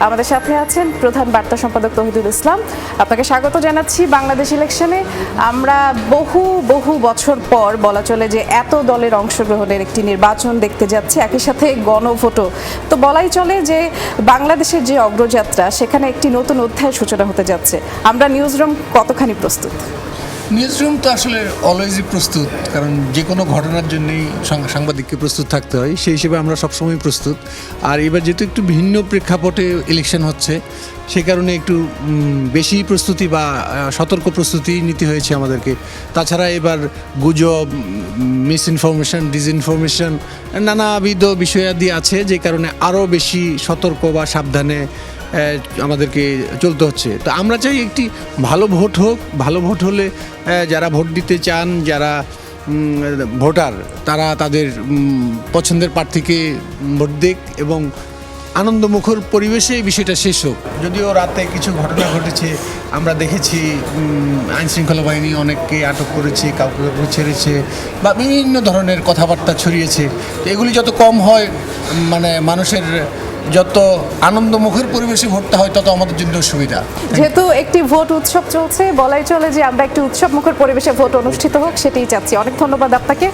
আমাদের সাথে আছেন প্রধান বার্তা সম্পাদক তৌহিদুল ইসলাম। আপনাকে স্বাগত জানাচ্ছি বাংলাদেশ ইলেকশনে। আমরা বহু বছর পর বলা চলে যে এত দলের অংশগ্রহণের একটি নির্বাচন দেখতে যাচ্ছে, একই সাথে গণভোটও। তো বলাই চলে যে বাংলাদেশের যে অগ্রযাত্রা, সেখানে একটি নতুন অধ্যায়ের সূচনা হতে যাচ্ছে। আমরা নিউজরুম কতখানি প্রস্তুত? নিউজরুম তো আসলে অলওয়েজই প্রস্তুত, কারণ যে কোনো ঘটনার জন্যই সাংবাদিককে প্রস্তুত থাকতে হয়। সেই হিসেবে আমরা সবসময় প্রস্তুত। আর এবার যেহেতু একটু ভিন্ন প্রেক্ষাপটে ইলেকশন হচ্ছে, সে কারণে একটু বেশি প্রস্তুতি বা সতর্ক প্রস্তুতি নিতে হয়েছে আমাদেরকে। তাছাড়া এবার গুজব, মিসইনফরমেশন, ডিসইনফরমেশন নানাবিধ বিষয়াদি আছে, যে কারণে আরও বেশি সতর্ক বা সাবধানে আমাদেরকে চলতে হচ্ছে। তো আমরা চাই একটি ভালো ভোট হোক। ভালো ভোট হলে যারা ভোট দিতে চান, যারা ভোটার, তারা তাদের পছন্দের প্রার্থীকে ভোট দিক এবং আনন্দমুখর পরিবেশে এই বিষয়টা শেষ হোক। যদিও রাতে কিছু ঘটনা ঘটেছে, আমরা দেখেছি আইনশৃঙ্খলা বাহিনী অনেককে আটক করেছে, কাউকে ছেড়েছে বা বিভিন্ন ধরনের কথাবার্তা ছড়িয়েছে। তো এগুলি যত কম হয়, মানে মানুষের যত আনন্দমুখর পরিবেশে ভোটটা হয়, তত আমাদের জন্য সুবিধা। যেহেতু একটি ভোট উৎসব চলছে, বলাই চলে যে আমরা একটি উৎসবমুখর পরিবেশে ভোট অনুষ্ঠিত হোক, সেটাই চাচ্ছি। অনেক ধন্যবাদ আপনাকে।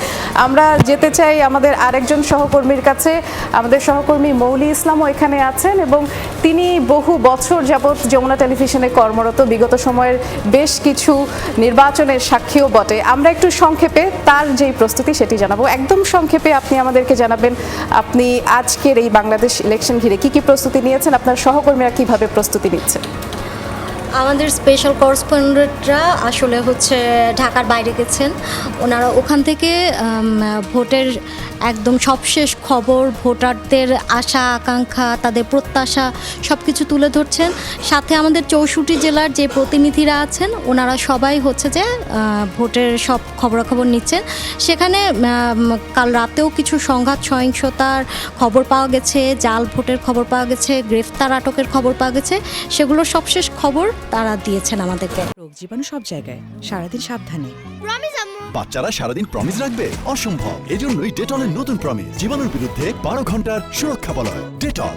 আমরা যেতে চাই আমাদের আরেকজন সহকর্মীর কাছে। আমাদের সহকর্মী মৌলি ইসলামও এখানে আছেন এবং তিনি বহু বছর যাবৎ যমুনা টেলিভিশনে কর্মরত, বিগত সময়ের বেশ কিছু নির্বাচনের সাক্ষীও বটে। আমরা একটু সংক্ষেপে তার যেই প্রস্তুতি সেটি জানাবো। একদম সংক্ষেপে আপনি আমাদেরকে জানাবেন, আপনি আজকের এই বাংলাদেশ ইলেকশন ঘিরে কি কি প্রস্তুতি নিয়েছেন, আপনার সহকর্মীরা কিভাবে প্রস্তুতি নিচ্ছে? আমাদের স্পেশাল করেসপন্ডেন্টরা আসলে ঢাকার বাইরে গেছেন। ওনারা ওখান থেকে ভোটের একদম সবশেষ খবর, ভোটারদের আশা আকাঙ্ক্ষা, তাদের প্রত্যাশা সব কিছু তুলে ধরছেন। সাথে আমাদের 64 জেলার যে প্রতিনিধিরা আছেন, ওনারা সবাই যে ভোটের সব খবরাখবর নিচ্ছেন। সেখানে কাল রাতেও কিছু সংঘাত সহিংসতার খবর পাওয়া গেছে, জাল ভোটের খবর পাওয়া গেছে, গ্রেফতার আটকের খবর পাওয়া গেছে। সেগুলোর সবশেষ খবর তারা দিয়েছেন আমাদেরকে। রোগ জীবাণু সব জায়গায়, সারাদিন সাবধানে। বাচ্চারা সারাদিন প্রমিস রাখবে? অসম্ভব। এজন্যই ডেটলের নতুন প্রমিস জীবাণুর বিরুদ্ধে 12 ঘন্টার সুরক্ষা বলয়। ডেটল।